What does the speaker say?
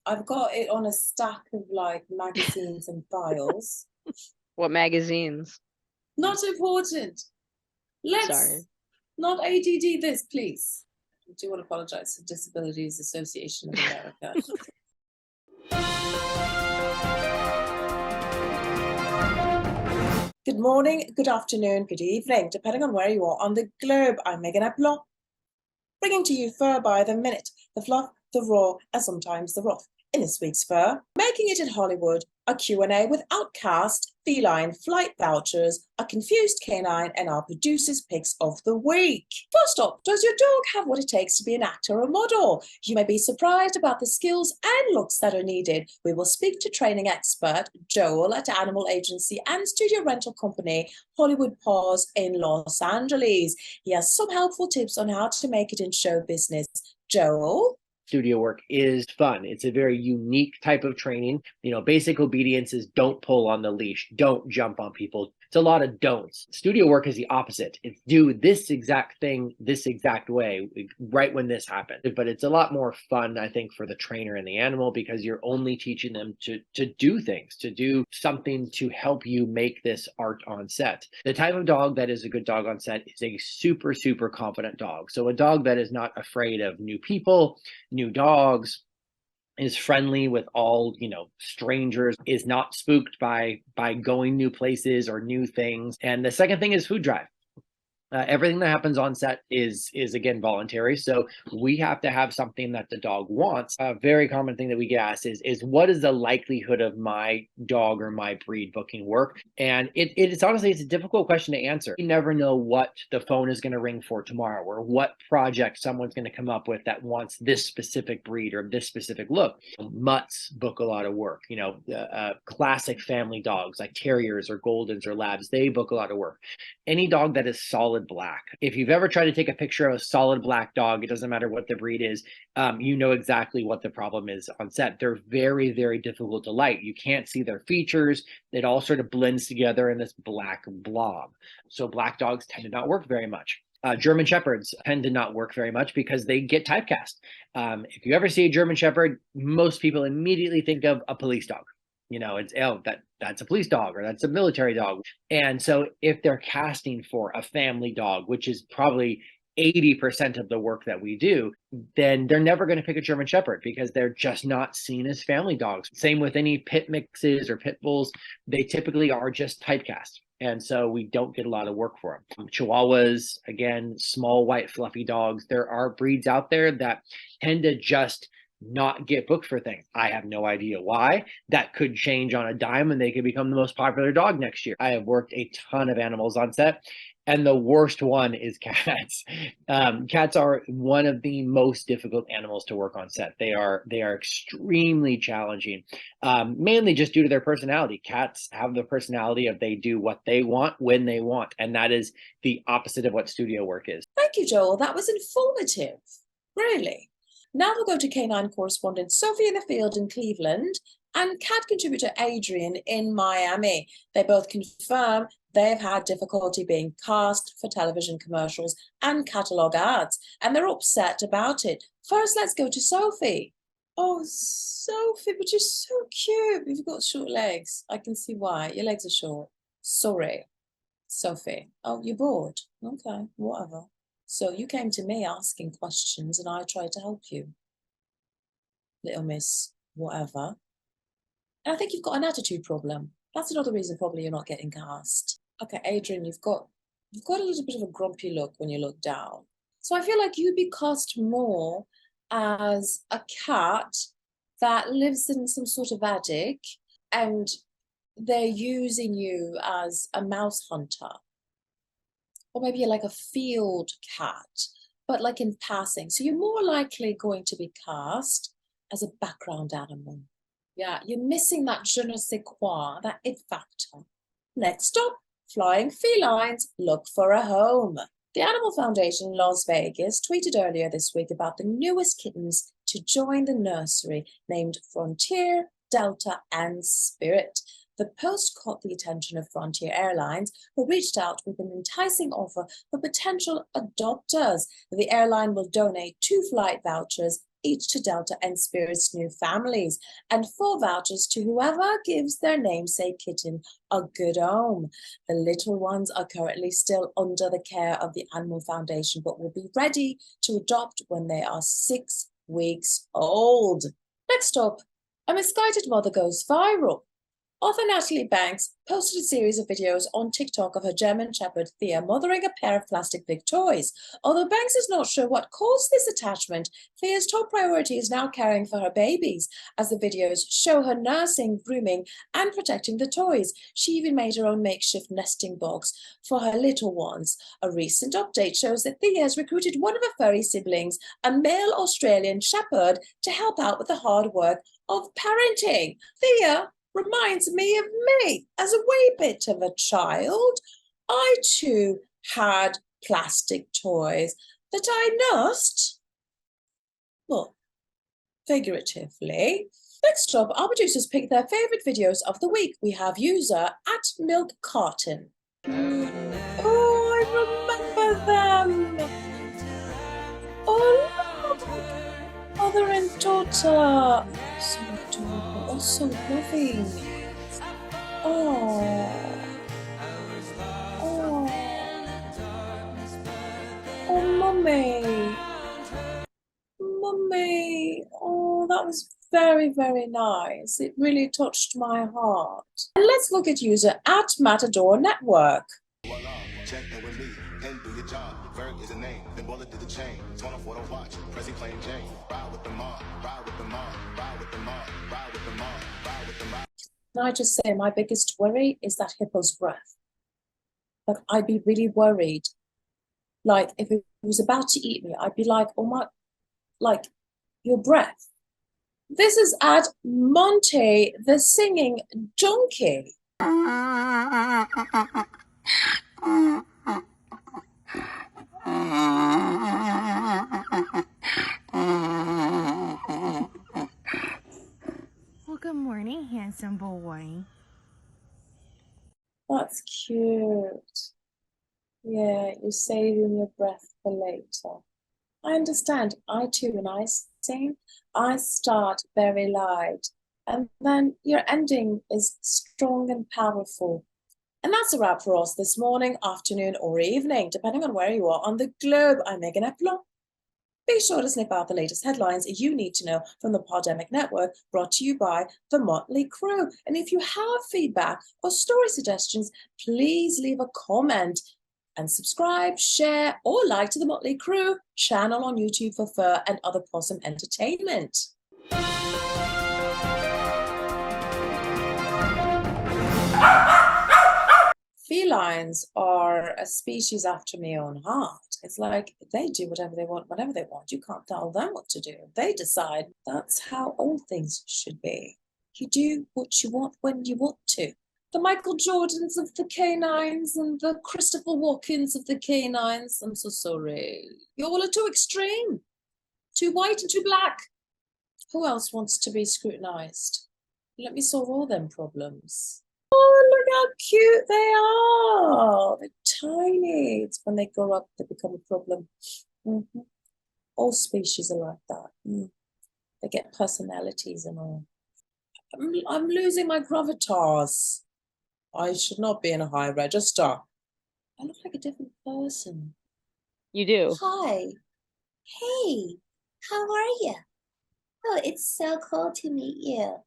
I've got it on a stack of like magazines and files. What magazines? Not important. Let's Sorry. not ADD this, please. I do want to apologize to Disabilities Association of America. Good morning, good afternoon, good evening, depending on where you are on the globe. I'm Megan Eplon, bringing to you Fur by the Minute, the fluff, the raw, and sometimes the rough. In this week's Fur, making it in Hollywood, a Q&A with Outcast, feline flight vouchers, a confused canine, and our producer's picks of the week. First up, does your dog have what it takes to be an actor or model? You may be surprised about the skills and looks that are needed. We will speak to training expert Joel at animal agency and studio rental company Hollywood Paws in Los Angeles. He has some helpful tips on how to make it in show business. Joel? Studio work is fun. It's a very unique type of training. Basic obedience is don't pull on the leash, don't jump on people. It's a lot of don'ts. Studio work is the opposite. It's do this exact thing this exact way right when this happened. But it's a lot more fun, I think, for the trainer and the animal, because you're only teaching them to do things, to do something to help you make this art on set. The type of dog that is a good dog on set is a super, super confident dog. So a dog that is not afraid of new people, new dogs, is friendly with all strangers, is not spooked by going new places or new things. And the second thing is food drive. Everything that happens on set is again voluntary, so we have to have something that the dog wants. A very common thing that we get asked is what is the likelihood of my dog or my breed booking work? And it's honestly, it's a difficult question to answer. You never know what the phone is going to ring for tomorrow, or what project someone's going to come up with that wants this specific breed or this specific look. Mutts book a lot of work. Classic family dogs like terriers or goldens or labs, they book a lot of work. Any dog that is solid black. If you've ever tried to take a picture of a solid black dog, it doesn't matter what the breed is, you know exactly what the problem is on set. They're very, very difficult to light. You can't see their features. It all sort of blends together in this black blob. So black dogs tend to not work very much. German Shepherds tend to not work very much because they get typecast. If you ever see a German Shepherd, most people immediately think of a police dog. It's that's a police dog or that's a military dog. And so if they're casting for a family dog, which is probably 80% of the work that we do, then they're never going to pick a German Shepherd because they're just not seen as family dogs. Same with any pit mixes or pit bulls, they typically are just typecast. And so we don't get a lot of work for them. Chihuahuas, again, small, white, fluffy dogs. There are breeds out there that tend to just not get booked for things. I have no idea why. That could change on a dime and they could become the most popular dog next year. I have worked a ton of animals on set, and the worst one is cats. Cats are one of the most difficult animals to work on set. They are extremely challenging, mainly just due to their personality. Cats have the personality of they do what they want when they want, and that is the opposite of what studio work is. Thank you, Joel. That was informative. Really. Now we'll go to canine correspondent Sophie in the field in Cleveland and cat contributor Adrian in Miami. They both confirm they've had difficulty being cast for television commercials and catalogue ads, and they're upset about it. First, let's go to Sophie. Oh, Sophie, but you're so cute. You've got short legs. I can see why. Your legs are short. Sorry, Sophie. Oh, you're bored. Okay, whatever. So you came to me asking questions and I tried to help you. Little miss, whatever. And I think you've got an attitude problem. That's another reason probably you're not getting cast. Okay, Adrian, you've got a little bit of a grumpy look when you look down. So I feel like you'd be cast more as a cat that lives in some sort of attic and they're using you as a mouse hunter. Or maybe you're like a field cat, but like in passing. So you're more likely going to be cast as a background animal. Yeah, you're missing that je ne sais quoi, that it factor. Next up, flying felines look for a home. The Animal Foundation in Las Vegas tweeted earlier this week about the newest kittens to join the nursery, named Frontier, Delta, and Spirit. The post caught the attention of Frontier Airlines, who reached out with an enticing offer for potential adopters. The airline will donate 2 flight vouchers each to Delta and Spirit's new families, and 4 vouchers to whoever gives their namesake kitten a good home. The little ones are currently still under the care of the Animal Foundation, but will be ready to adopt when they are 6 weeks old. Next up, a misguided mother goes viral. Author Natalie Banks posted a series of videos on TikTok of her German Shepherd Thea mothering a pair of plastic big toys. Although Banks is not sure what caused this attachment, Thea's top priority is now caring for her babies, as the videos show her nursing, grooming, and protecting the toys. She even made her own makeshift nesting box for her little ones. A recent update shows that Thea has recruited one of her furry siblings, a male Australian Shepherd, to help out with the hard work of parenting. Thea reminds me of me as a wee bit of a child. I too had plastic toys that I nursed. Well, figuratively. Next up, our producers pick their favourite videos of the week. We have user @milkcarton. Oh, I remember them. Oh, look. Mother and daughter. So adorable. Oh, so loving. Oh. Oh. Oh, mummy. Mummy. Oh, that was very, very nice. It really touched my heart. And let's look at user @Matador Network. Check in with me, then do your job. Ferg is a name, then bullet to the chain. 24 to watch, Prezi playing Jane. Ride with the mom, ride with the mom, ride with the mom, ride with the mom, ride with the mom. Can I just say, my biggest worry is that hippo's breath. Like, I'd be really worried. Like, if it was about to eat me, I'd be like, oh my, like, your breath. This is @Monte, the singing donkey. Well, good morning, handsome boy. That's cute. Yeah, you're saving your breath for later. I understand. I too, when I sing, I start very light, and then your ending is strong and powerful. And that's a wrap for us this morning, afternoon, or evening, depending on where you are on the globe. I'm Megan Epilon. Be sure to snip out the latest headlines you need to know from the Podemic Network, brought to you by The Motley Crew. And if you have feedback or story suggestions, please leave a comment and subscribe, share, or like to The Motley Crew channel on YouTube for fur and other possum entertainment. Felines are a species after my own heart. It's like they do whatever they want, whenever they want. You can't tell them what to do. They decide. That's how all things should be. You do what you want when you want to. The Michael Jordans of the canines and the Christopher Walkens of the canines. I'm so sorry. You all are too extreme. Too white and too black. Who else wants to be scrutinized? Let me solve all them problems. Oh, look how cute they are. They're tiny. It's when they grow up, they become a problem. All species are like that. They get personalities and all. I'm losing my gravitas. I should not be in a high register. I look like a different person. You do. Hi. Hey, how are you? Oh, it's so cool to meet you.